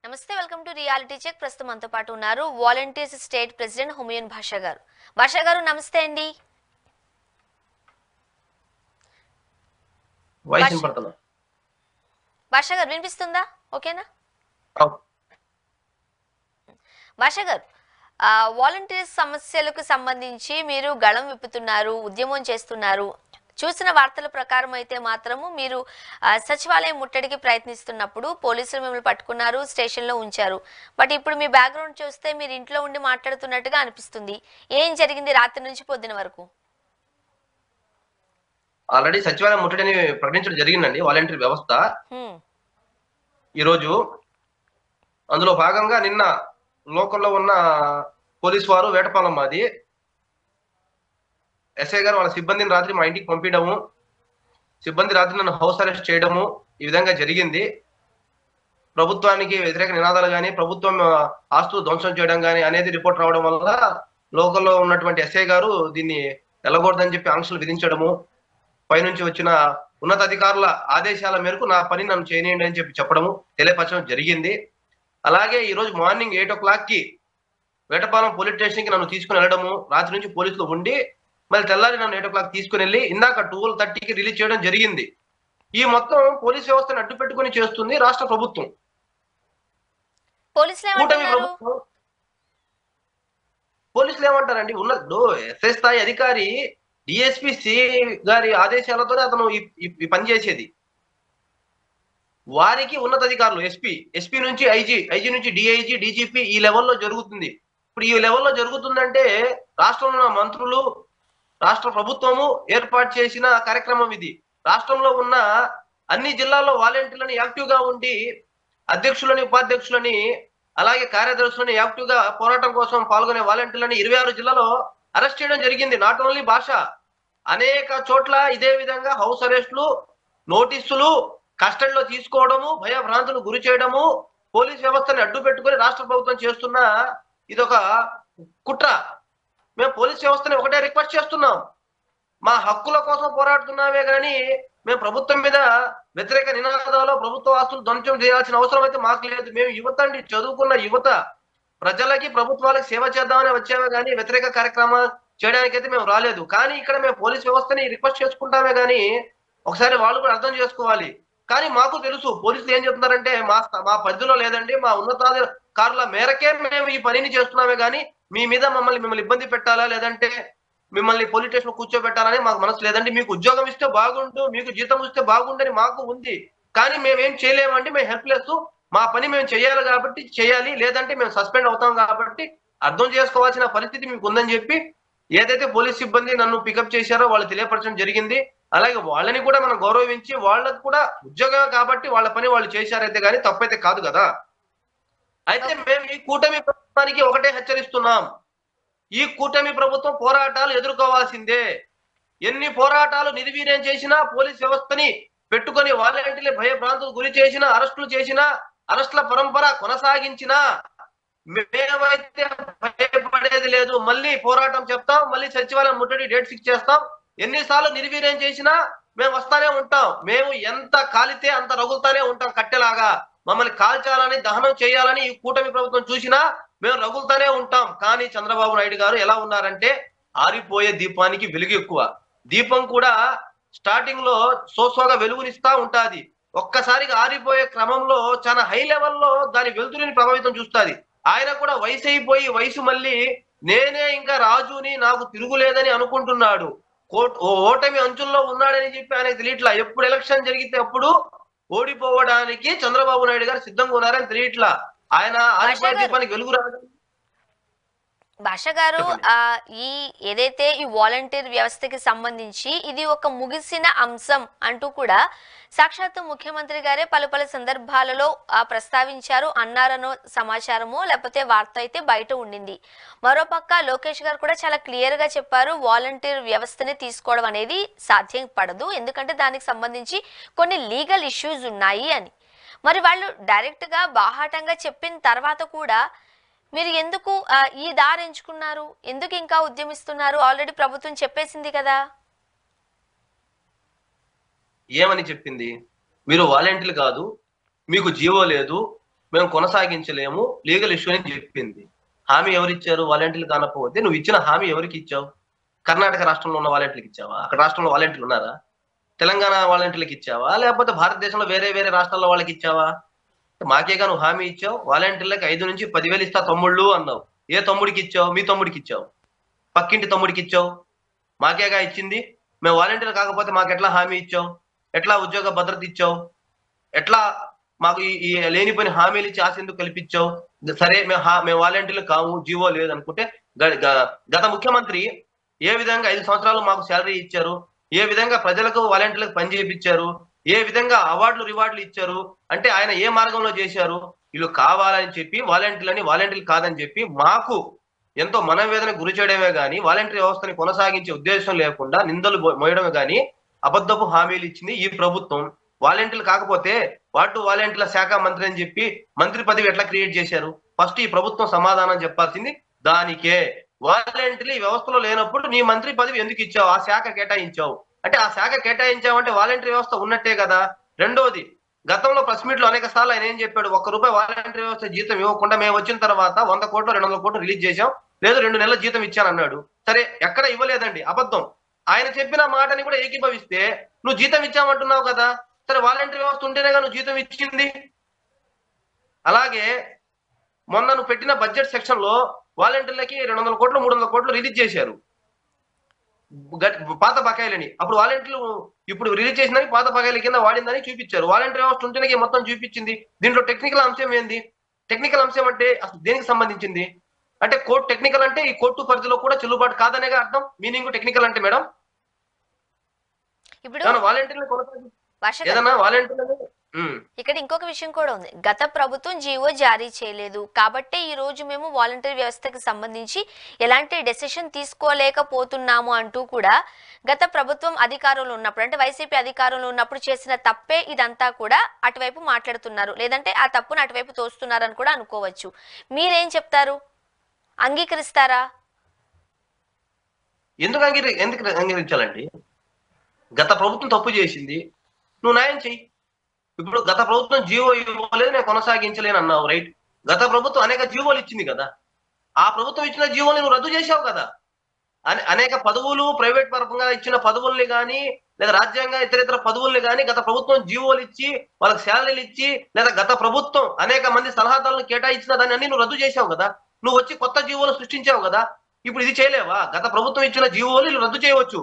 నమస్తే, welcome to reality check. ప్రస్తుతం మనతో పాటు ఉన్నారు వాలంటీర్స్ స్టేట్ ప్రెసిడెంట్ హుమయూన్ భాషా గారు. భాషా గారు నమస్తే అండి. వాయిస్ వినపడుతుందా? భాషా గారు వినిపిస్తుందా? ఓకేనా భాషా గారు? వాలంటీర్స్ సమస్యలకు సంబంధించి మీరు గళం విప్పుతున్నారు, ఉద్యమం చేస్తున్నారు. చూసిన వార్తల ప్రకారం అయితే మాత్రము మీరు సచివాలయం ముట్టడికి ప్రయత్నిస్తున్నప్పుడు పోలీసులు మిమ్మల్ని పట్టుకున్నారు, స్టేషన్లో ఉంచారు. బట్ ఇప్పుడు మీ బ్యాక్గ్రౌండ్ చూస్తే మీరు ఇంట్లో ఉండి మాట్లాడుతున్నట్టుగా అనిపిస్తుంది. ఏం జరిగింది రాత్రి నుంచి పొద్దున వరకు? ఆల్రెడీ సచివాలయం ముట్టడిని ప్రకటించడం జరిగిందండి. వాలంటీర్ వ్యవస్థ ఈరోజు అందులో భాగంగా నిన్న లోకల్లో ఉన్న పోలీసు వారు వేటపాలెం మాది ఎస్ఐ గారు వాళ్ళ సిబ్బందిని రాత్రి మా ఇంటికి పంపించడము, సిబ్బంది రాత్రి నన్ను హౌస్ అరెస్ట్ చేయడము ఈ విధంగా జరిగింది. ప్రభుత్వానికి వ్యతిరేక నినాదాలు కానీ, ప్రభుత్వం ఆస్తులు ధ్వంసం చేయడం కానీ అనేది రిపోర్ట్ రావడం వల్ల లోకల్లో ఉన్నటువంటి ఎస్ఐ గారు దీన్ని వెళ్ళకూడదని చెప్పి ఆంక్షలు విధించడము, పైనుంచి వచ్చిన ఉన్నతాధికారుల ఆదేశాల మేరకు నా పని నన్ను చేయనియండి అని చెప్పి చెప్పడము, తెలియపరచడం జరిగింది. అలాగే ఈ రోజు మార్నింగ్ 8 o'clock కి వేటపాలెం పోలీస్ స్టేషన్ కి నన్ను తీసుకుని వెళ్ళడము, రాత్రి నుంచి పోలీసులు ఉండి మళ్ళీ తెల్లారి నన్ను 8 o'clock తీసుకుని వెళ్ళి ఇందాక 12:30కి రిలీజ్ చేయడం జరిగింది. ఈ మొత్తం పోలీస్ వ్యవస్థను అడ్డు పెట్టుకుని చేస్తుంది రాష్ట్ర ప్రభుత్వం. కూటమి ప్రభుత్వం. పోలీసులు ఏమంటారండి? ఉన్నప్పుడు ఎస్ఐ స్థాయి అధికారి డిఎస్పీ సి గారి ఆదేశాలతోనే అతను ఈ పని చేసేది. వారికి ఉన్నతాధికారులు ఎస్పీ నుంచి ఐజీ నుంచి డిఐజీ, డీజీపీ ఈ లెవెల్లో జరుగుతుంది. ఇప్పుడు ఈ లెవెల్లో జరుగుతుందంటే రాష్ట్రంలో ఉన్న మంత్రులు, రాష్ట్ర ప్రభుత్వము ఏర్పాటు చేసిన కార్యక్రమం ఇది. రాష్ట్రంలో ఉన్న అన్ని జిల్లాల్లో వాలంటీర్లను యాక్టివ్ గా ఉండి అధ్యక్షులని, ఉపాధ్యక్షులని, అలాగే కార్యదర్శులని యాక్టివ్ గా పోరాటం కోసం పాల్గొనే వాలంటీర్లని 26 జిల్లాలో అరెస్ట్ చేయడం జరిగింది. నాట్ ఓన్లీ భాష, అనేక చోట్ల ఇదే విధంగా హౌస్ అరెస్టులు, నోటీసులు, కస్టడీలో తీసుకోవడము, భయభ్రాంతులు గురి చేయడము, పోలీస్ వ్యవస్థని అడ్డు పెట్టుకుని రాష్ట్ర ప్రభుత్వం చేస్తున్న ఇదొక కుట్ర. మేము పోలీస్ వ్యవస్థని ఒకటే రిక్వెస్ట్ చేస్తున్నాం, మా హక్కుల కోసం పోరాడుతున్నామే కానీ మేము ప్రభుత్వం మీద వ్యతిరేక నినాదాలు, ప్రభుత్వ ఆస్తులు ధ్వంసం చేయాల్సిన అవసరం అయితే మాకు లేదు. మేము యువత అండి, చదువుకున్న యువత, ప్రజలకి ప్రభుత్వాలకు సేవ చేద్దామని వచ్చామే కానీ వ్యతిరేక కార్యక్రమాలు చేయడానికి అయితే మేము రాలేదు. కానీ ఇక్కడ మేము పోలీస్ వ్యవస్థని రిక్వెస్ట్ చేసుకుంటామే కానీ ఒకసారి వాళ్ళు కూడా అర్థం చేసుకోవాలి. కానీ మాకు తెలుసు పోలీసులు ఏం చెప్తున్నారంటే మా పరిధిలో లేదండి, మా ఉన్నతాధికారుల మేరకే మేము ఈ పనిని చేస్తున్నామే కానీ మీ మీద మిమ్మల్ని ఇబ్బంది పెట్టాలా, లేదంటే మిమ్మల్ని పోలీస్ స్టేషన్ కూర్చోబెట్టాలని మాకు మనసు లేదండి. మీకు ఉద్యోగం ఇస్తే బాగుండు, మీకు జీతం ఇస్తే బాగుండని మాకు ఉంది. కానీ మేమేం చేయలేమండి, మేము హెల్ప్లెస్. మా పని మేము చేయాలి కాబట్టి చేయాలి, లేదంటే మేము సస్పెండ్ అవుతాం కాబట్టి అర్థం చేసుకోవాల్సిన పరిస్థితి మీకు ఉందని చెప్పి ఏదైతే పోలీస్ సిబ్బంది నన్ను పికప్ చేశారో వాళ్ళు తెలియపరచడం జరిగింది. అలాగే వాళ్ళని కూడా మనం గౌరవించి వాళ్ళకు కూడా ఉద్యోగం కాబట్టి వాళ్ళ పని వాళ్ళు చేశారైతే కానీ తప్పైతే కాదు కదా. అయితే మేము ఈ కూటమి ప్రభుత్వానికి ఒకటే హెచ్చరిస్తున్నాం, ఈ కూటమి ప్రభుత్వం పోరాటాలు ఎదుర్కోవాల్సిందే. ఎన్ని పోరాటాలు నిర్వీర్యం చేసినా, పోలీస్ వ్యవస్థని పెట్టుకొని వాలంటీర్లు భయభ్రాంతులు గురి చేసినా, అరెస్టులు చేసినా, అరెస్టుల పరంపర కొనసాగించినా మేమైతే భయపడేది లేదు. మళ్ళీ పోరాటం చెప్తాం, మళ్ళీ సచివాలయం ముట్టడి డేట్ ఫిక్స్ చేస్తాం. ఎన్నిసార్లు నిర్వీర్యం చేసినా మేము వస్తానే ఉంటాం. మేము ఎంత కాలితే అంత రగులుతానే ఉంటాం కట్టెలాగా. మమ్మల్ని కాల్చాలని, దహనం చేయాలని ఈ కూటమి ప్రభుత్వం చూసినా మేము రగులుతానే ఉంటాం. కానీ చంద్రబాబు నాయుడు గారు ఎలా ఉన్నారంటే ఆరిపోయే దీపానికి వెలుగు ఎక్కువ. దీపం కూడా స్టార్టింగ్ లో సోసోగా వెలుగునిస్తా ఉంటాది, ఒక్కసారిగా ఆరిపోయే క్రమంలో చాలా హై లెవెల్లో దాని వెలుతురిని ప్రభావితం చూస్తుంది. ఆయన కూడా వయసు అయిపోయి వయసు మళ్ళీ నేనే ఇంకా రాజుని, నాకు తిరుగులేదని అనుకుంటున్నాడు. ఓటమి అంచుల్లో ఉన్నాడని చెప్పి ఆయనకు తెలియట్లా. ఎప్పుడు ఎలక్షన్ జరిగితే అప్పుడు ఓడిపోవడానికి చంద్రబాబు నాయుడు గారు సిద్ధంగా ఉన్నారని తెలియట్లా. ఆయన ఆరిపోయే దీపానికి వెలుగు రావడం. భాష గారు, ఈ ఏదైతే ఈ వాలంటీర్ వ్యవస్థకి సంబంధించి ఇది ఒక ముగిసిన అంశం అంటూ కూడా సాక్షాత్తు ముఖ్యమంత్రి గారే పలు సందర్భాలలో ప్రస్తావించారు అన్నారనో సమాచారము, లేకపోతే వార్త అయితే బయట ఉండింది. మరోపక్క లోకేష్ గారు కూడా చాలా క్లియర్ గా చెప్పారు, వాలంటీర్ వ్యవస్థని తీసుకోవడం అనేది సాధ్యం పడదు, ఎందుకంటే దానికి సంబంధించి కొన్ని లీగల్ ఇష్యూస్ ఉన్నాయి అని. మరి వాళ్ళు డైరెక్ట్ గా బాహాటంగా చెప్పిన తర్వాత కూడా మీరు ఎందుకు ఈ దారి ఎంచుకున్నారు? ఎందుకు ఇంకా ఉద్యమిస్తున్నారు? ఆల్రెడీ ప్రభుత్వం చెప్పేసింది కదా. ఏమని చెప్పింది? మీరు వాలంటీర్లు కాదు, మీకు జీవో లేదు, మేము కొనసాగించలేము, లీగల్ ఇష్యూ అని చెప్పింది. హామీ ఎవరిచ్చారు? వాలంటీర్లు కానకపోతే నువ్వు ఇచ్చిన హామీ ఎవరికి ఇచ్చావు? కర్ణాటక రాష్ట్రంలో ఉన్న వాలంటీర్లకు ఇచ్చావా? అక్కడ రాష్ట్రంలో వాలంటీర్లు ఉన్నారా? తెలంగాణ వాలంటీర్లకు ఇచ్చావా? లేకపోతే భారతదేశంలో వేరే వేరే రాష్ట్రాల్లో వాళ్ళకి ఇచ్చావా? మాకేగా నువ్వు హామీ ఇచ్చావు. వాలంటీర్లకు 5 నుంచి 10,000 ఇస్తా తమ్ముళ్ళు అన్నావు. ఏ తమ్ముడికి ఇచ్చావు? మీ తమ్ముడికి ఇచ్చావు, పక్కింటి తమ్ముడికి ఇచ్చావు. మాకేగా ఇచ్చింది. మేము వాలంటీర్లు కాకపోతే మాకు ఎట్లా హామీ ఇచ్చావు? ఎట్లా ఉద్యోగ భద్రత ఇచ్చావు? ఎట్లా మాకు ఈ లేనిపోయిన హామీలు ఇచ్చి ఆశ ఎందుకు కల్పించావు? సరే మేము వాలంటీర్లు కావు, జీవో లేదనుకుంటే గత ముఖ్యమంత్రి ఏ విధంగా 5 సంవత్సరాలు మాకు శాలరీ ఇచ్చారు, ఏ విధంగా ప్రజలకు వాలంటీర్లకు పని చేయించారు, ఏ విధంగా అవార్డులు రివార్డులు ఇచ్చారు అంటే ఆయన ఏ మార్గంలో చేశారు? వీళ్ళు కావాలని చెప్పి వాలంటీర్లు కాదని చెప్పి మాకు ఎంతో మనోవేదన గురి చేయడమే గాని వాలంటీర్ వ్యవస్థని కొనసాగించే ఉద్దేశం లేకుండా నిందలు మోయడమే గాని అబద్ధపు హామీలు ఇచ్చింది ఈ ప్రభుత్వం. వాలంటీర్లు కాకపోతే వాలంటీర్ల శాఖ మంత్రి అని చెప్పి మంత్రి పదవి ఎట్లా క్రియేట్ చేశారు? ఫస్ట్ ఈ ప్రభుత్వం సమాధానం చెప్పాల్సింది దానికే. వాలంటీర్లు ఈ వ్యవస్థలో లేనప్పుడు నీ మంత్రి పదవి ఎందుకు ఇచ్చావు? ఆ శాఖ కేటాయించావు అంటే ఆ శాఖ కేటాయించావు అంటే వాలంటీర్ వ్యవస్థ ఉన్నట్టే కదా. రెండోది, గతంలో ప్రెస్ మీట్ లో అనేక సార్లు ఆయన ఏం చెప్పాడు? ₹1 వాలంటీర్ వ్యవస్థ జీతం ఇవ్వకుండా మేము వచ్చిన తర్వాత 100 కోట్లు 200 కోట్లు రిలీజ్ చేశాం, లేదు 2 నెలల జీతం ఇచ్చాను అన్నాడు. సరే, ఎక్కడ ఇవ్వలేదండి, అబద్ధం. ఆయన చెప్పిన మాటని కూడా ఏకీభవిస్తే నువ్వు జీతం ఇచ్చామంటున్నావు కదా. సరే, వాలంటీర్ వ్యవస్థ ఉంటేనేగా నువ్వు జీతం ఇచ్చింది. అలాగే మొన్న నువ్వు పెట్టిన బడ్జెట్ సెక్షన్ లో వాలంటీర్లకి 200 కోట్లు 300 కోట్లు రిలీజ్ చేశారు పాత బకాయిలని. అప్పుడు వాలంటీర్లు ఇప్పుడు రిలీజ్ చేసిందని పాత బకాయిల కింద వాడిందని చూపించారు. వాలంటీర్ వ్యవస్థ ఉంటేనే మొత్తం చూపించింది. దీంట్లో టెక్నికల్ అంశం ఏంది? టెక్నికల్ అంశం అంటే అసలు దేనికి సంబంధించింది? అంటే కోర్టు టెక్నికల్ అంటే ఈ కోర్టు పరిధిలో కూడా చెల్లుబాటు కాదనేగా అర్థం. మీనింగ్ టెక్నికల్ అంటే మేడం ఇప్పుడు వాలంటీర్లు ఏదన్నా వాలంటీర్లు ఇక్కడ ఇంకొక విషయం కూడా ఉంది. గత ప్రభుత్వం జీవో జారీ చేయలేదు కాబట్టి ఈ రోజు మేము వాలంటీర్ వ్యవస్థకి సంబంధించి ఎలాంటి డెసిషన్ తీసుకోలేకపోతున్నాము అంటూ కూడా గత ప్రభుత్వం అధికారంలో ఉన్నప్పుడు అంటే వైసీపీ అధికారంలో ఉన్నప్పుడు చేసిన తప్పే ఇదంతా కూడా అటువైపు మాట్లాడుతున్నారు, లేదంటే ఆ తప్పును అటువైపు తోస్తున్నారని కూడా అనుకోవచ్చు. మీరేం చెప్తారు? అంగీకరిస్తారా? ఎందుకు అంగీకరించాలండి? గత ప్రభుత్వం తప్పు చేసింది, నువ్వు న్యాయం చెయ్యి. ఇప్పుడు గత ప్రభుత్వం జీవో ఇవ్వలేదు, నేను కొనసాగించలేను అన్నావు, రైట్. గత ప్రభుత్వం అనేక జీవోలు ఇచ్చింది కదా. ఆ ప్రభుత్వం ఇచ్చిన జీవోని నువ్వు రద్దు చేశావు కదా. అనేక పదవులు ప్రైవేట్ పరంగా ఇచ్చిన పదవుల్ని కానీ లేదా రాజ్యాంగ ఇతర పదవుల్ని కానీ గత ప్రభుత్వం జీవోలు ఇచ్చి వాళ్ళకి శాలరీలు ఇచ్చి లేదా గత ప్రభుత్వం అనేక మంది సలహాదారులను కేటాయించిన దాన్ని అన్ని నువ్వు రద్దు చేశావు కదా. నువ్వు వచ్చి కొత్త జీవోలు సృష్టించావు కదా. ఇప్పుడు ఇది చేయలేవా? గత ప్రభుత్వం ఇచ్చిన జీవోలు రద్దు చేయవచ్చు,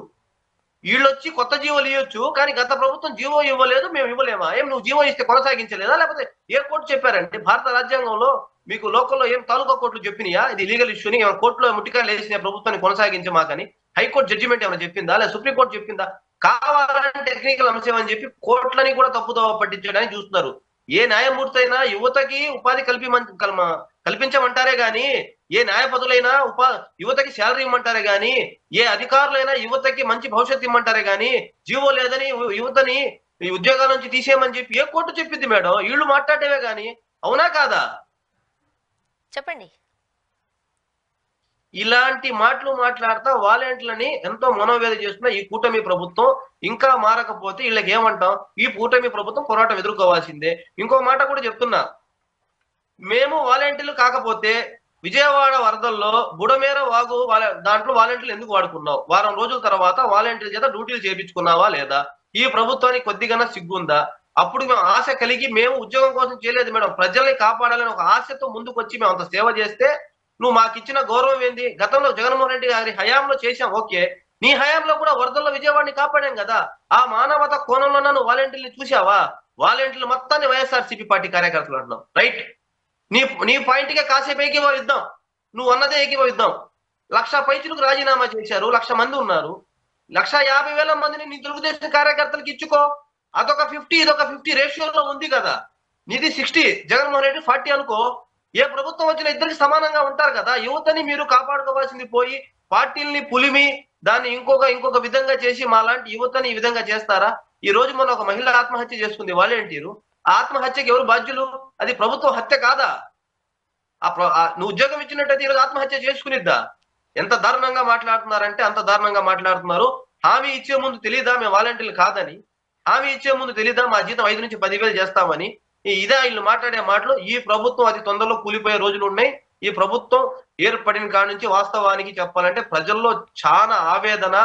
వీళ్ళు వచ్చి కొత్త జీవోలు ఇవ్వచ్చు, కానీ గత ప్రభుత్వం జీవో ఇవ్వలేదు, మేము ఇవ్వలేమా? ఏం నువ్వు జీవో ఇస్తే కొనసాగించలేదా? లేకపోతే ఏ కోర్టు చెప్పారంటే భారత రాజ్యాంగంలో మీకు లోకల్లో ఏం తాలూకా కోర్టులు చెప్పినాయా ఇది లీగల్ ఇష్యూని? కోర్టులో ముట్టికాయలు వేసిన ప్రభుత్వాన్ని కొనసాగించమాకని హైకోర్టు జడ్జిమెంట్ ఏమైనా చెప్పిందా? లేదా సుప్రీంకోర్టు చెప్పిందా? కావాలంటే టెక్నికల్ అంశం అని చెప్పి కోర్టులని కూడా తప్పుదో పట్టించడానికి చూస్తున్నారు. ఏ న్యాయమూర్తి అయినా యువతకి ఉపాధి కల్పించమంటారే గాని, ఏ న్యాయపతులైనా యువతకి శాలరీ ఇవ్వమంటారే గాని, ఏ అధికారులైనా యువతకి మంచి భవిష్యత్తు ఇవ్వమంటారే గాని, జీవో లేదని యువతని ఉద్యోగాల నుంచి తీసేయమని చెప్పి ఏ కోర్టు చెప్పింది మేడం? వీళ్ళు మాట్లాడేవే గాని, అవునా కాదా? చెప్పండి. ఇలాంటి మాటలు మాట్లాడతా వాలంటీర్లని ఎంతో మనోవేద చేస్తున్న ఈ కూటమి ప్రభుత్వం ఇంకా మారకపోతే వీళ్ళకి ఏమంటాం? ఈ కూటమి ప్రభుత్వం పోరాటం ఎదుర్కోవాల్సిందే. ఇంకో మాట కూడా చెప్తున్నా, మేము వాలంటీర్లు కాకపోతే విజయవాడ వరదల్లో బుడమేర వాగు దాంట్లో వాలంటీర్లు ఎందుకు వాడుకున్నావు? వారం రోజుల తర్వాత వాలంటీర్ చేత డ్యూటీలు చేయించుకున్నావా లేదా? ఈ ప్రభుత్వానికి కొద్దిగా సిగ్గుందా? అప్పుడు మేము ఆశ కలిగి మేము ఉద్యోగం కోసం చేయలేదు మేడం, ప్రజల్ని కాపాడాలని ఒక ఆశతో ముందుకు వచ్చి మేము అంత సేవ చేస్తే నువ్వు మాకు ఇచ్చిన గౌరవం ఏంది? గతంలో జగన్మోహన్ రెడ్డి గారి హయాంలో చేశాం, ఓకే. నీ హయాంలో కూడా వరదల్లో విజయవాడని కాపాడాం కదా. ఆ మానవత కోణంలో నువ్వు వాలంటీర్లు చూసావా? వాలంటీర్లు మొత్తాన్ని వైఎస్ఆర్సీపీ పార్టీ కార్యకర్తలు అంటున్నావు, రైట్. నీ పాయింట్గా కాసేపు ఏకీభవిద్దాం, నువ్వు అన్నదే ఏకీభవిద్దాం. 1,00,000 పైచులకు రాజీనామా చేశారు, 1,00,000 మంది ఉన్నారు. 1,50,000 మందిని నీ తెలుగుదేశం కార్యకర్తలకు ఇచ్చుకో. అదొక 50 ఇదొక 50 రేషియోలో ఉంది కదా. నీది 60, జగన్మోహన్ రెడ్డి 40 అనుకో. ఏ ప్రభుత్వం వచ్చినా ఇద్దరికి సమానంగా ఉంటారు కదా. యువతని మీరు కాపాడుకోవాల్సింది పోయి పార్టీల్ని పులిమి దాన్ని ఇంకొక విధంగా చేసి మా లాంటి యువతని ఈ విధంగా చేస్తారా? ఈ రోజు మొన్న ఒక మహిళ ఆత్మహత్య చేసుకుంది, వాలంటీరు. ఆత్మహత్యకి ఎవరు బాధ్యులు? అది ప్రభుత్వం హత్య కాదా? నువ్వు ఉద్యోగం ఇచ్చినట్టయితే ఈరోజు ఆత్మహత్య చేసుకునిద్దా? ఎంత దారుణంగా మాట్లాడుతున్నారంటే అంత దారుణంగా మాట్లాడుతున్నారు. హామీ ఇచ్చే ముందు తెలీదా మేము వాలంటీర్లు కాదని? హామీ ఇచ్చే ముందు తెలీదా మా జీతం 5 నుంచి 10,000 చేస్తామని? ఇదే వీళ్ళు మాట్లాడే మాటలు. ఈ ప్రభుత్వం అతి తొందరలో కూలిపోయే రోజులు ఉన్నాయి. ఈ ప్రభుత్వం ఏర్పడిన కాడి నుంచి వాస్తవానికి చెప్పాలంటే ప్రజల్లో చాలా ఆవేదన,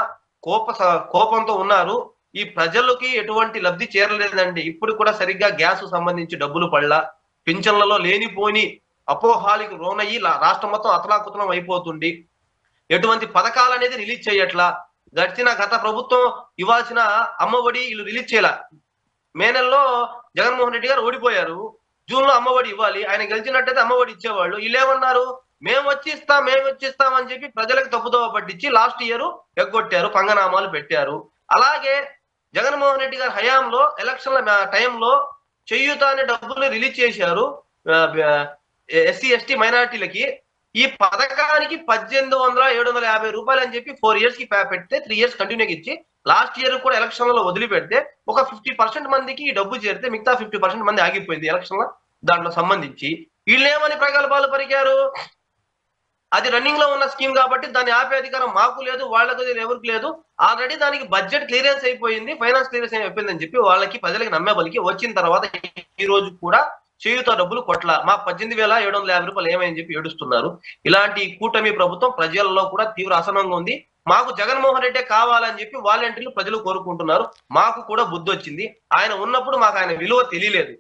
కోపంతో ఉన్నారు. ఈ ప్రజలకి ఎటువంటి లబ్ధి చేరలేదండి. ఇప్పుడు కూడా సరిగ్గా గ్యాస్ సంబంధించి డబ్బులు పడలా, పింఛన్లలో లేనిపోని అపోహాలకు లోనయ్యి రాష్ట్రం మొత్తం అతలాకుతలం అయిపోతుంది. ఎటువంటి పథకాలు అనేది రిలీజ్ చేయట్లా. గత ప్రభుత్వం ఇవ్వాల్సిన అమ్మఒడి వీళ్ళు రిలీజ్ చేయాల. మే నెలలో జగన్మోహన్ రెడ్డి గారు ఓడిపోయారు. జూన్ లో అమ్మఒడి ఇవ్వాలి. ఆయన గెలిచినట్టయితే అమ్మఒడి ఇచ్చేవాళ్ళు. వీళ్ళు ఏమన్నారు, మేము వచ్చి ఇస్తాం అని చెప్పి ప్రజలకు తప్పుదోవ పట్టించి లాస్ట్ ఇయర్ ఎగ్గొట్టారు, పంగనామాలు పెట్టారు. అలాగే జగన్మోహన్ రెడ్డి గారి హయాంలో ఎలక్షన్ల టైంలో చేయూత అనే డబ్బులు రిలీజ్ చేశారు ఎస్సీ ఎస్టీ మైనారిటీలకి. ఈ పథకానికి 1800-750 రూపాయలు అని చెప్పి 4 years కి పెడితే 3 years కంటిన్యూగా ఇచ్చి లాస్ట్ ఇయర్ కూడా ఎలక్షన్లలో వదిలిపెడితే ఒక 50% మందికి ఈ డబ్బు చేరితే మిగతా 50% మంది ఆగిపోయింది ఎలక్షన్ల దాంట్లో సంబంధించి. వీళ్ళేమని ప్రగల్భాలు పలికారు, అది రన్నింగ్ లో ఉన్న స్కీమ్ కాబట్టి దాన్ని ఆపే అధికారం మాకు లేదు, వాళ్ళకు ఎవరికి లేదు, ఆల్రెడీ దానికి బడ్జెట్ క్లియరెన్స్ అయిపోయింది, ఫైనాన్స్ క్లియరెన్స్ అయిపోయిందని చెప్పి వాళ్ళకి ప్రజలకి నమ్మేబలికి వచ్చిన తర్వాత ఈ రోజు కూడా చేయూత డబ్బులు కొట్ల. మా 18,750 రూపాయలు ఏమని చెప్పి ఏడుస్తున్నారు. ఇలాంటి కూటమి ప్రభుత్వం ప్రజల్లో కూడా తీవ్ర అసహనంగా ఉంది. మాకు జగన్మోహన్ రెడ్డి కావాలని చెప్పి వాలంటీర్లు ప్రజలు కోరుకుంటున్నారు. మాకు కూడా బుద్ధి వచ్చింది. ఆయన ఉన్నప్పుడు మాకు ఆయన విలువ తెలియలేదు.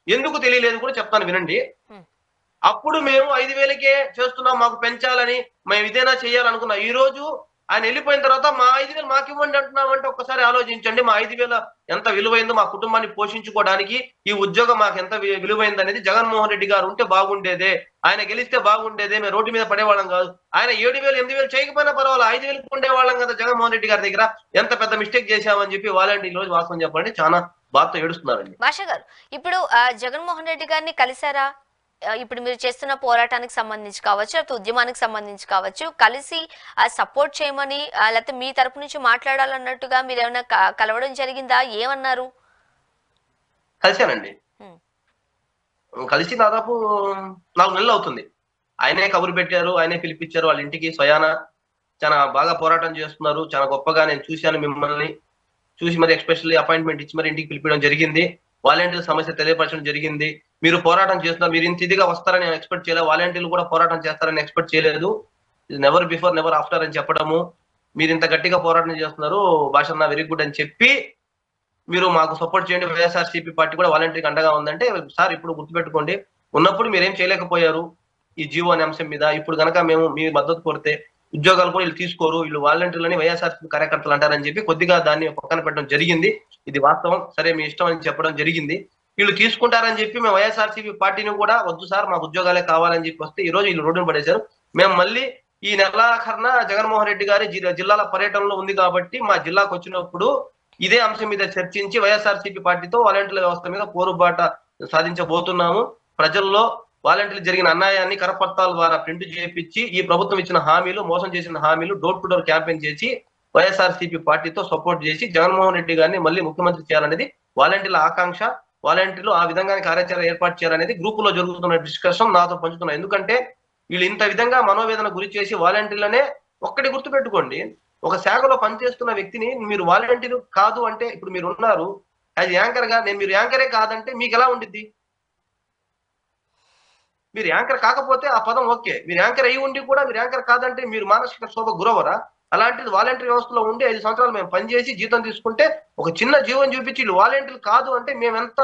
ఎందుకు తెలియలేదు కూడా చెప్తాను వినండి. అప్పుడు మేము 5,000కే చేస్తున్నాం, మాకు పెంచాలని, మేము ఇదేనా చేయాలనుకున్నా. ఈ రోజు ఆయన వెళ్ళిపోయిన తర్వాత మా 5,000 మాకు ఇవ్వండి అంటున్నామంటే ఒక్కసారి ఆలోచించండి. మా 5,000 ఎంత విలువైందో, మా కుటుంబాన్ని పోషించుకోవడానికి ఈ ఉద్యోగం మాకు ఎంత విలువైంది అనేది. జగన్మోహన్ రెడ్డి గారు ఉంటే బాగుండేదే, ఆయన గెలిస్తే బాగుండేదే, మేము రోడ్డు మీద పడేవాళ్ళం కాదు. ఆయన 7,000 8,000 చేయకపోయినా పర్వాలేదు, 5,000కి ఉండేవాళ్ళం కదా జగన్మోహన్ రెడ్డి గారి దగ్గర. ఎంత పెద్ద మిస్టేక్ చేశామని చెప్పి వాలంటీర్ ఈ రోజు వాస్తవం చెప్పండి చాలా బాధతో ఏడుస్తున్నారండి. భాష గారు, ఇప్పుడు జగన్మోహన్ రెడ్డి గారిని కలిసారా? ఇప్పుడు మీరు చేస్తున్న పోరాటానికి సంబంధించి కావచ్చు, లేకపోతే ఉద్యమానికి సంబంధించి కావచ్చు, కలిసి సపోర్ట్ చేయమని లేకపోతే మీ తరపు నుంచి మాట్లాడాలన్నట్టుగా మీరు ఏమైనా కలవడం జరిగిందా? ఏమన్నారు? కలిశానండి. కలిసి దాదాపు 4 నెలలు అవుతుంది. ఆయనే కబురు పెట్టారు, ఆయనే పిలిపించారు వాళ్ళ ఇంటికి స్వయాన. చాలా బాగా పోరాటం చేస్తున్నారు, చాలా గొప్పగా నేను చూశాను మిమ్మల్ని. చూసి మరి ఎస్పెషల్లీ అపాయింట్మెంట్ ఇచ్చి మరి ఇంటికి పిలిపించడం జరిగింది. వాలంటీర్ సమస్య తెలియపరచడం జరిగింది. మీరు పోరాటం చేస్తున్నారు, మీరు ఇంత ఇదిగా వస్తారని నేను ఎక్స్పెక్ట్ చేయలేదు, వాలంటీర్లు కూడా పోరాటం చేస్తారని ఎక్స్పెక్ట్ చేయలేదు. నెవర్ బిఫోర్ నెవర్ ఆఫ్టర్ అని చెప్పడము, మీరు ఇంత గట్టిగా పోరాటం చేస్తున్నారు భాషన్న వెరీ గుడ్ అని చెప్పి మీరు మాకు సపోర్ట్ చేయండి. వైఎస్ఆర్సీపీ పార్టీ కూడా వాలంటీర్కి అండగా ఉందంటే, సార్ ఇప్పుడు గుర్తుపెట్టుకోండి, ఉన్నప్పుడు మీరేం చేయలేకపోయారు ఈ జీవో అనే అంశం మీద. ఇప్పుడు కనుక మేము మీ మద్దతు కోరితే ఉద్యోగాలు కూడా వీళ్ళు తీసుకోరు, వీళ్ళు వాలంటీర్లని వైఎస్ఆర్సీపీ కార్యకర్తలు అంటారని చెప్పి కొద్దిగా దాన్ని పక్కన పెట్టడం జరిగింది. ఇది వాస్తవం, సరే మీ ఇష్టం అని చెప్పడం జరిగింది. వీళ్ళు తీసుకుంటారని చెప్పి మేము వైఎస్ఆర్సీపీ పార్టీని కూడా వద్దు సార్ మాకు ఉద్యోగాలే కావాలని చెప్పి వస్తే ఈ రోజు వీళ్ళు రోడ్డును పడేశారు. మేము మళ్ళీ ఈ నెలాఖరున జగన్మోహన్ రెడ్డి గారి జిల్లాల పర్యటనలో ఉంది కాబట్టి మా జిల్లాకు వచ్చినప్పుడు ఇదే అంశం మీద చర్చించి వైఎస్ఆర్సీపీ పార్టీతో వాలంటీర్ల వ్యవస్థ మీద పోరుబాట సాధించబోతున్నాము. ప్రజల్లో వాలంటీర్లు జరిగిన అన్యాయాన్ని కరపత్రాల ద్వారా ప్రింట్ చేయించి ఈ ప్రభుత్వం ఇచ్చిన హామీలు, మోసం చేసిన హామీలు డోర్ టు డోర్ క్యాంపెయిన్ చేసి వైఎస్ఆర్సీపీ పార్టీతో సపోర్ట్ చేసి జగన్మోహన్ రెడ్డి గారిని మళ్ళీ ముఖ్యమంత్రి చేయాలనేది వాలంటీర్ల ఆకాంక్ష. వాలంటీర్లు ఆ విధంగా కార్యాచరణ ఏర్పాటు చేయాలనేది గ్రూప్ లో జరుగుతున్న డిస్కషన్ నాతో పంచుతున్నా. ఎందుకంటే వీళ్ళు ఇంత విధంగా మనోవేదన గురి చేసి వాలంటీర్లనే ఒక్కటి గుర్తు పెట్టుకోండి, ఒక శాఖలో పనిచేస్తున్న వ్యక్తిని మీరు వాలంటీర్ కాదు అంటే, ఇప్పుడు మీరు ఉన్నారు యాజ్ యాంకర్ గా, మీరు యాంకరే కాదంటే మీకు ఎలా ఉండిద్ది? మీరు యాంకర్ కాకపోతే ఆ పదం ఓకే, మీరు యాంకర్ అయి ఉండి కూడా మీరు యాంకర్ కాదంటే మీరు మానసిక శోభ గురవరా? అలాంటిది వాలంటీర్ వ్యవస్థలో ఉండి 5 సంవత్సరాలు మేము పనిచేసి జీతం తీసుకుంటే ఒక చిన్న జీవం చూపించి వీళ్ళు వాలంటీర్లు కాదు అంటే మేము ఎంత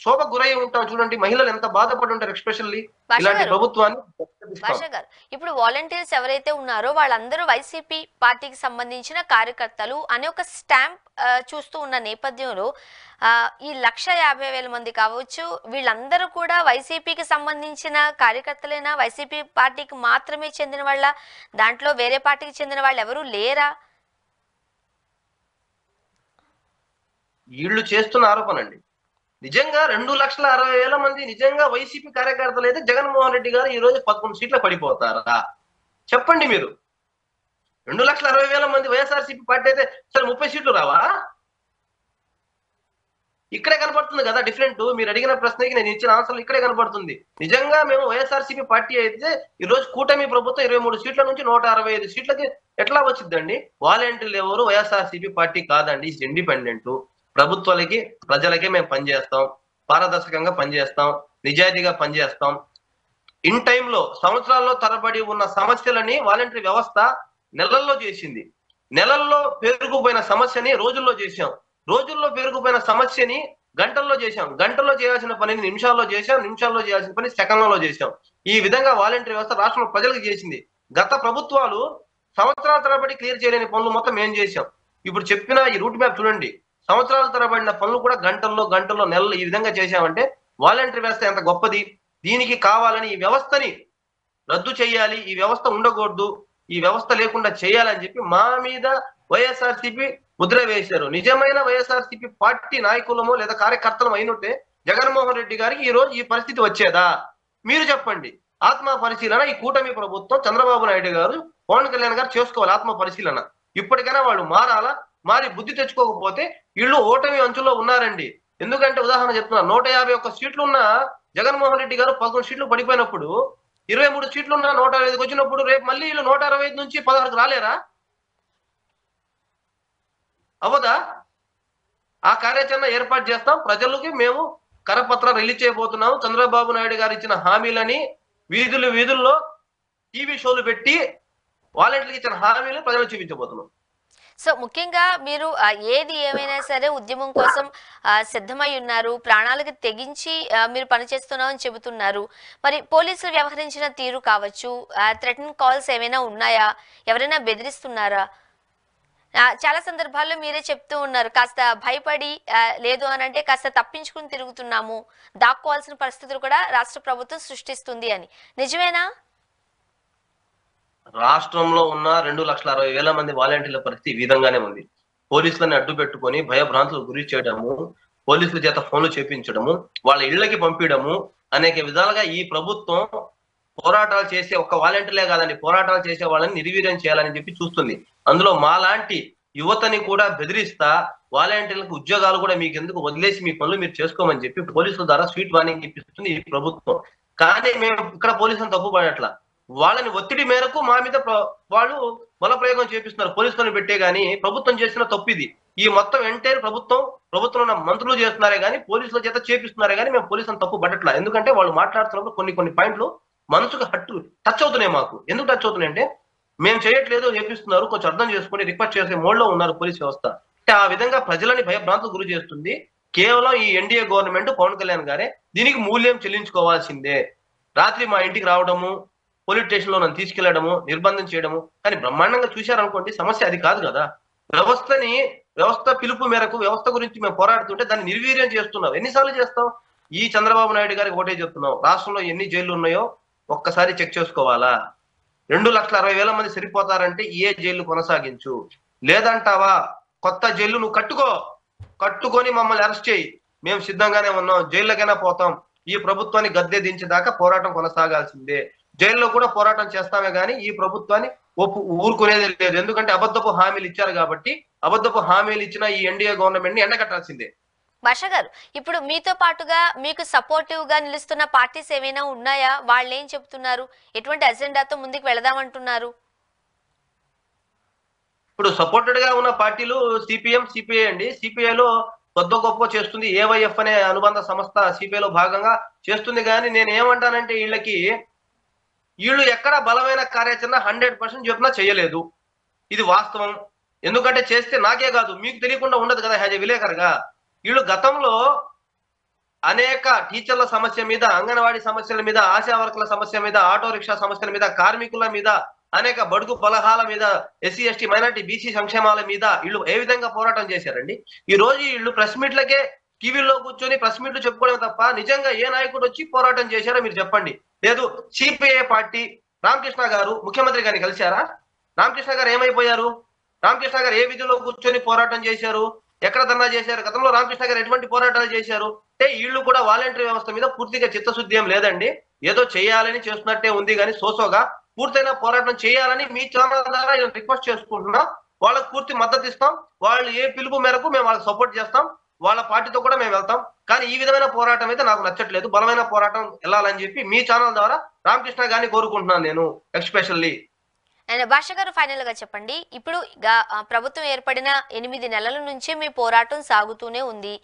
శోభ గురై ఉంటాం చూడండి. మహిళలు ఎంత బాధపడి ఉంటారు ఎస్పెషల్లీ ఇలాంటి ప్రభుత్వాన్ని. భాష గారు, ఇప్పుడు వాలంటీర్స్ ఎవరైతే ఉన్నారో వాళ్ళందరూ వైసీపీ పార్టీకి సంబంధించిన కార్యకర్తలు అనే ఒక స్టాంప్ చూస్తూ ఉన్న నేపథ్యంలో ఈ 150,000 మంది కావచ్చు, వీళ్ళందరూ కూడా వైసీపీకి సంబంధించిన కార్యకర్తలైనా, వైసీపీ పార్టీకి మాత్రమే చెందిన వాళ్ళ, దాంట్లో వేరే పార్టీకి చెందిన వాళ్ళు ఎవరు లేరా? వీళ్ళు చేస్తున్న ఆరోపణ అండి. నిజంగా 2,60,000 మంది నిజంగా వైసీపీ కార్యకర్తలు అయితే జగన్మోహన్ రెడ్డి గారు ఈ రోజు 11 సీట్లు పడిపోతారా? చెప్పండి మీరు. 2,60,000 మంది వైఎస్ఆర్సీపీ పార్టీ అయితే సరే 30 సీట్లు రావా? ఇక్కడే కనపడుతుంది కదా డిఫరెంట్. మీరు అడిగిన ప్రశ్నకి నేను ఇచ్చిన ఆన్సర్లు ఇక్కడే కనపడుతుంది. నిజంగా మేము వైఎస్ఆర్సీపీ పార్టీ అయితే ఈ రోజు కూటమి ప్రభుత్వం 23 సీట్ల నుంచి 165 సీట్లకి ఎట్లా వచ్చిందండి? వాలంటీర్లు ఎవరు వైఎస్ఆర్సీపీ పార్టీ కాదండి, ఇండిపెండెంట్. ప్రభుత్వాలకి ప్రజలకే మేము పనిచేస్తాం. పారదర్శకంగా పనిచేస్తాం, నిజాయితీగా పనిచేస్తాం. ఇన్ టైంలో సంవత్సరాల్లో తరబడి ఉన్న సమస్యలని వాలంటరీ వ్యవస్థ నెలల్లో చేసింది. నెలల్లో పేరుకుపోయిన సమస్యని రోజుల్లో చేశాం. రోజుల్లో పేరుకుపోయిన సమస్యని గంటల్లో చేశాం. గంటల్లో చేయాల్సిన పనిని నిమిషాల్లో చేశాం. నిమిషాల్లో చేయాల్సిన పని సెకండ్లలో చేశాం. ఈ విధంగా వాలంటరీ వ్యవస్థ రాష్ట్రంలో ప్రజలకు చేసింది. గత ప్రభుత్వాలు సంవత్సరాల తరబడి క్లియర్ చేయలేని పనులు మొత్తం ఏం చేశాం. ఇప్పుడు చెప్పిన ఈ రూట్ మ్యాప్ చూడండి, సంవత్సరాల తరబడిన పనులు కూడా గంటల్లో నెలలు ఈ విధంగా చేశామంటే వాలంటరీ వ్యవస్థ ఎంత గొప్పది. దీనికి కావాలని ఈ వ్యవస్థని రద్దు చేయాలి, ఈ వ్యవస్థ ఉండకూడదు, ఈ వ్యవస్థ లేకుండా చేయాలని చెప్పి మా మీద వైఎస్ఆర్సీపీ ముద్ర వేశారు. నిజమైన వైఎస్ఆర్సీపీ పార్టీ నాయకులమో లేదా కార్యకర్తలం అయినట్టే జగన్మోహన్ రెడ్డి గారికి ఈ రోజు ఈ పరిస్థితి వచ్చేదా? మీరు చెప్పండి. ఆత్మ పరిశీలన ఈ కూటమి ప్రభుత్వం, చంద్రబాబు నాయుడు గారు, పవన్ కళ్యాణ్ గారు చేసుకోవాలి ఆత్మ పరిశీలన. ఇప్పటికైనా వాళ్ళు మారాలా? మారి బుద్ధి తెచ్చుకోకపోతే వీళ్ళు ఓటమి అంచులో ఉన్నారండి. ఎందుకంటే ఉదాహరణ చెప్తున్నా, 151 సీట్లు ఉన్న జగన్మోహన్ రెడ్డి గారు 11 సీట్లు పడిపోయినప్పుడు, 23 సీట్లు ఉన్న 125కి వచ్చినప్పుడు రేపు మళ్ళీ వీళ్ళు 125 నుంచి 16కి రాలేరా? అవదా? ఆ కార్యాచరణ ఏర్పాటు చేస్తాం. ప్రజలకి మేము కరపత్రం రిలీజ్ చేయబోతున్నాము. చంద్రబాబు నాయుడు గారు ఇచ్చిన హామీలని వీధుల్లో టీవీ షోలు పెట్టి వాలంటీర్లకు ఇచ్చిన హామీలు ప్రజలకు చూపించబోతున్నాం. సో ముఖ్యంగా మీరు ఏది ఏమైనా సరే ఉద్యమం కోసం సిద్ధమై ఉన్నారు, ప్రాణాలకు తెగించి మీరు పనిచేస్తున్నామని చెబుతున్నారు. మరి పోలీసులు వ్యవహరించిన తీరు కావచ్చు, థ్రెటన్ కాల్స్ ఏమైనా ఉన్నాయా? ఎవరైనా బెదిరిస్తున్నారా? చాలా సందర్భాల్లో మీరే చెప్తూ ఉన్నారు, కాస్త భయపడి లేదు అని అంటే కాస్త తప్పించుకుని తిరుగుతున్నాము, దాక్కోవాల్సిన పరిస్థితులు కూడా రాష్ట్ర ప్రభుత్వం సృష్టిస్తుంది అని. నిజమేనా? రాష్ట్రంలో ఉన్న 2,60,000 మంది వాలంటీర్ల పరిస్థితి ఈ విధంగానే ఉంది. పోలీసులను అడ్డు పెట్టుకొని భయభ్రాంతులకు గురి చేయడము, పోలీసుల చేత ఫోన్లు చేపించడము, వాళ్ళ ఇళ్లకి పంపించడము, అనేక విధాలుగా ఈ ప్రభుత్వం పోరాటాలు చేసే ఒక్క వాలంటీర్లే కాదండి, పోరాటాలు చేసే వాళ్ళని నిర్వీర్యం చేయాలని చెప్పి చూస్తుంది. అందులో మాలాంటి యువతని కూడా బెదిరిస్తా వాలంటీర్లకు ఉద్యోగాలు కూడా మీకు ఎందుకు వదిలేసి మీ పనులు మీరు చేసుకోమని చెప్పి పోలీసుల ద్వారా స్వీట్ వార్నింగ్ ఇప్పిస్తుంది ఈ ప్రభుత్వం. కానీ మేము ఇక్కడ పోలీసులను తప్పు పడట్లా, వాళ్ళని ఒత్తిడి మేరకు మా మీద వాళ్ళు బల ప్రయోగం చేపిస్తున్నారు పోలీసులను పెట్టే. గానీ ప్రభుత్వం చేసిన తప్పు ఇది. ఈ మొత్తం ఎంటైర్ ప్రభుత్వంలో ఉన్న మంత్రులు చేస్తున్నారే గానీ పోలీసుల చేత చేపిస్తున్నారే గానీ మేము పోలీసులను తప్పు పడట్లా. ఎందుకంటే వాళ్ళు మాట్లాడుతున్నప్పుడు కొన్ని పాయింట్లు మనసుకు టచ్ అవుతున్నాయి. మాకు ఎందుకు టచ్ అవుతున్నాయి అంటే, మేము చేయట్లేదు చేపిస్తున్నారు, కొంచెం అర్థం చేసుకుని రిక్వెస్ట్ చేసే మోడ్ లో ఉన్నారు పోలీస్ వ్యవస్థ. అంటే ఆ విధంగా ప్రజలని భయభ్రాంతులకు గురి చేస్తుంది కేవలం ఈ ఎన్డీఏ గవర్నమెంట్, పవన్ కళ్యాణ్ గారే. దీనికి మూల్యం చెల్లించుకోవాల్సిందే. రాత్రి మా ఇంటికి రావడము, పోలీస్ స్టేషన్ లో నన్ను తీసుకెళ్లడము, నిర్బంధం చేయడము. కానీ బ్రహ్మాండంగా చూశారనుకోండి, సమస్య అది కాదు కదా. వ్యవస్థ పిలుపు మేరకు వ్యవస్థ గురించి మేము పోరాడుతుంటే దాన్ని నిర్వీర్యం చేస్తున్నాం. ఎన్నిసార్లు చేస్తాం? ఈ చంద్రబాబు నాయుడు గారికి ఒకటే చెప్తున్నాం, రాష్ట్రంలో ఎన్ని జైళ్లు ఉన్నాయో ఒక్కసారి చెక్ చేసుకోవాలా. 2,60,000 మంది సరిపోతారంటే ఏ జైలు కొనసాగించు, లేదంటావా కొత్త జైలు నువ్వు కట్టుకొని మమ్మల్ని అరెస్ట్ చేయి, మేము సిద్ధంగానే ఉన్నాం, జైళ్ళకైనా పోతాం. ఈ ప్రభుత్వాన్ని గద్దె దించేదాకా పోరాటం కొనసాగాల్సిందే. జైల్లో కూడా పోరాటం చేస్తామే గానీ ఈ ప్రభుత్వాన్ని ఊరుకునేది లేదు. ఎందుకంటే అబద్ధపు హామీలు ఇచ్చారు కాబట్టి, అబద్ధపు హామీలు ఇచ్చిన ఈ ఎన్డీఏ గవర్నమెంట్ ని ఎండగట్టాల్సిందే. భాష గారు, ఇప్పుడు మీతో పాటుగా మీకు సపోర్టివ్ గా నిలుస్తున్న పార్టీస్ ఏమైనా ఉన్నాయా? వాళ్ళు ఏం చెప్తున్నారు? ఎటువంటి అజెండాతో ముందుకు వెళదామంటున్నారు? ఇప్పుడు సపోర్టెడ్ గా ఉన్న పార్టీలు సిపిఎం, సిపిఐ అండి. సిపిఐలో కొద్ది గొప్ప చేస్తుంది, ఏవైఎఫ్ అనే అనుబంధ సంస్థ సిపిఐలో భాగంగా చేస్తుంది. కానీ నేను ఏమంటానంటే, వీళ్ళు ఎక్కడ బలమైన కార్యాచరణ 100% చెప్పినా చేయలేదు. ఇది వాస్తవం. ఎందుకంటే చేస్తే నాకే కాదు మీకు తెలియకుండా ఉండదు కదా యాజ్ ఎ విలేకరుగా. వీళ్ళు గతంలో అనేక టీచర్ల సమస్య మీద, అంగన్వాడీ సమస్యల మీద, ఆశా వర్కర్ల సమస్య మీద, ఆటో రిక్షా సమస్యల మీద, కార్మికుల మీద, అనేక బడుగు బలహాల మీద, ఎస్సీ ఎస్టీ మైనారిటీ బీసీ సంక్షేమాల మీద వీళ్ళు ఏ విధంగా పోరాటం చేశారండి. ఈ రోజు వీళ్ళు ప్రెస్ మీట్లకే టీవీలో కూర్చొని ప్రెస్ మీట్లు చెప్పుకోవడం తప్ప నిజంగా ఏ నాయకుడు వచ్చి పోరాటం చేశారో మీరు చెప్పండి. లేదు, సిపిఐ పార్టీ రామకృష్ణ గారు ముఖ్యమంత్రి గారిని కలిశారా? రామకృష్ణ గారు ఏమైపోయారు? రామకృష్ణ గారు ఏ విధిలో కూర్చొని పోరాటం చేశారు? ఎక్కడ ధర్నా చేశారు? గతంలో రామకృష్ణ గారు ఎటువంటి పోరాటాలు చేశారు? అంటే వీళ్ళు కూడా వాలంటరీ వ్యవస్థ మీద పూర్తిగా చిత్తశుద్ధి ఏం లేదండి. ఏదో చేయాలని చేస్తున్నట్టే ఉంది కానీ సోసోగా పూర్తయిన పోరాటం చేయాలని మీ ఛానల్ ద్వారా రిక్వెస్ట్ చేసుకుంటున్నా. వాళ్ళకు పూర్తి మద్దతు ఇస్తాం. వాళ్ళు ఏ పిలుపు మేరకు మేము వాళ్ళకి సపోర్ట్ చేస్తాం. వాళ్ళ పార్టీతో కూడా మేము వెళ్తాం. కానీ ఈ విధమైన పోరాటం అయితే నాకు నచ్చట్లేదు. బలమైన పోరాటం వెళ్ళాలని చెప్పి మీ ఛానల్ ద్వారా రామకృష్ణ గారిని కోరుకుంటున్నాను నేను ఎస్పెషల్లీ. అండ్ భాష గారు ఫైనల్ గా చెప్పండి, ఇప్పుడు ప్రభుత్వం ఏర్పడిన 8 నెలల నుంచి మీ పోరాటం సాగుతూనే ఉంది.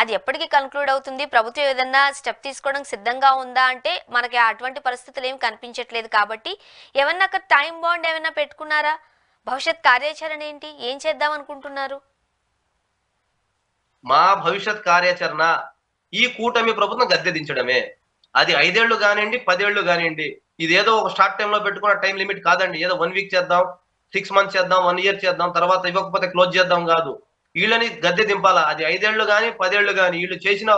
అది ఎప్పటికి కన్క్లూడ్ అవుతుంది? ప్రభుత్వం ఏదన్నా స్టెప్ తీసుకోవడానికి సిద్ధంగా ఉందా అంటే మనకి అటువంటి పరిస్థితులు ఏం కనిపించట్లేదు. కాబట్టి ఏమన్నా ఒక టైం బాండ్ ఏమైనా పెట్టుకున్నారా? భవిష్యత్ కార్యాచరణ ఏంటి? ఏం చేద్దాం అనుకుంటున్నారు? మా భవిష్యత్ కార్యాచరణ ఈ కూటమి ప్రభుత్వం గద్దె దించడమే. అది 5 ఏళ్ళు కానివ్వండి, 10 ఏళ్ళు కానివ్వండి. ఇదేదో ఒక షార్ట్ టైం లో పెట్టుకున్న టైం లిమిట్ కాదండి. ఏదో 1 వీక్ చేద్దాం, 6 మంత్స్ చేద్దాం, 1 ఇయర్ చేద్దాం, తర్వాత ఇవ్వకపోతే క్లోజ్ చేద్దాం కాదు. వీళ్ళని గద్దె దింపాలా. అది 5 ఏళ్ళు కానీ 10 ఏళ్ళు కానీ వీళ్ళు చేసిన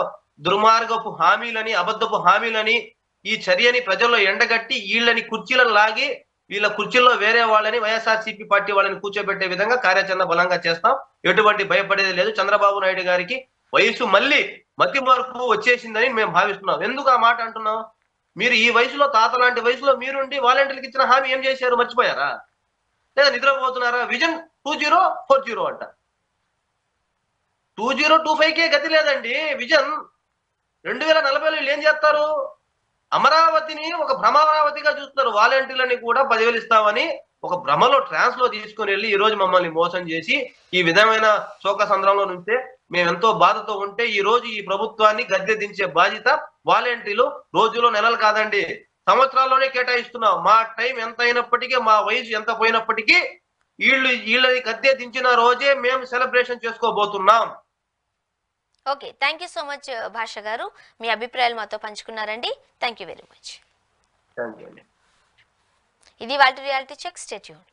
దుర్మార్గపు హామీలని, అబద్ధపు హామీలని, ఈ చర్యని ప్రజల్లో ఎండగట్టి వీళ్ళని కుర్చీలను లాగి వీళ్ళ కుర్చీల్లో వేరే వాళ్ళని వైఎస్ఆర్సీపీ పార్టీ వాళ్ళని కూర్చోబెట్టే విధంగా కార్యాచరణ బలంగా చేస్తాం. ఎటువంటి భయపడేది లేదు. చంద్రబాబు నాయుడు గారికి వయసు మళ్ళీ మతి మార్పు వచ్చేసిందని మేము భావిస్తున్నాం. ఎందుకు ఆ మాట అంటున్నాం? మీరు ఈ వయసులో, తాత లాంటి వయసులో మీరుండి వాలంటీర్లకు ఇచ్చిన హామీ ఏం చేశారు? మర్చిపోయారా? లేదా నిద్రపోతున్నారా? విజన్ 2040 అంట. 2025కే గతి లేదండి. విజన్ 2040లో వీళ్ళు ఏం చేస్తారు? అమరావతిని ఒక భ్రమావతిగా చూస్తున్నారు. వాలంటీర్లని కూడా 10,000 ఇస్తామని ఒక భ్రమలో ట్రాన్స్ లో తీసుకుని వెళ్ళి ఈ రోజు మమ్మల్ని మోసం చేసి ఈ విధమైన శోక సంద్రంలో నుంచే మేము ఎంతో బాధతో ఉంటే ఈ రోజు ఈ ప్రభుత్వాన్ని గద్దె దించే బాధ్యత వాలంటీర్లు రోజులో, నెలలు కాదండి, సంవత్సరాల్లోనే కేటాయిస్తున్నాం. మా టైం ఎంత అయినప్పటికీ, మా వయసు ఎంత పోయినప్పటికీ వీళ్ళని గద్దె దించిన రోజే మేము సెలబ్రేషన్ చేసుకోబోతున్నాం. Okay, thank you so much Basha గారు. మీ అభిప్రాయాలు మాతో పంచుకున్నారండి. Thank you very much. Thank you అండి. ఇది వాళ్ళ రియాలిటీ చెక్. Stay tuned.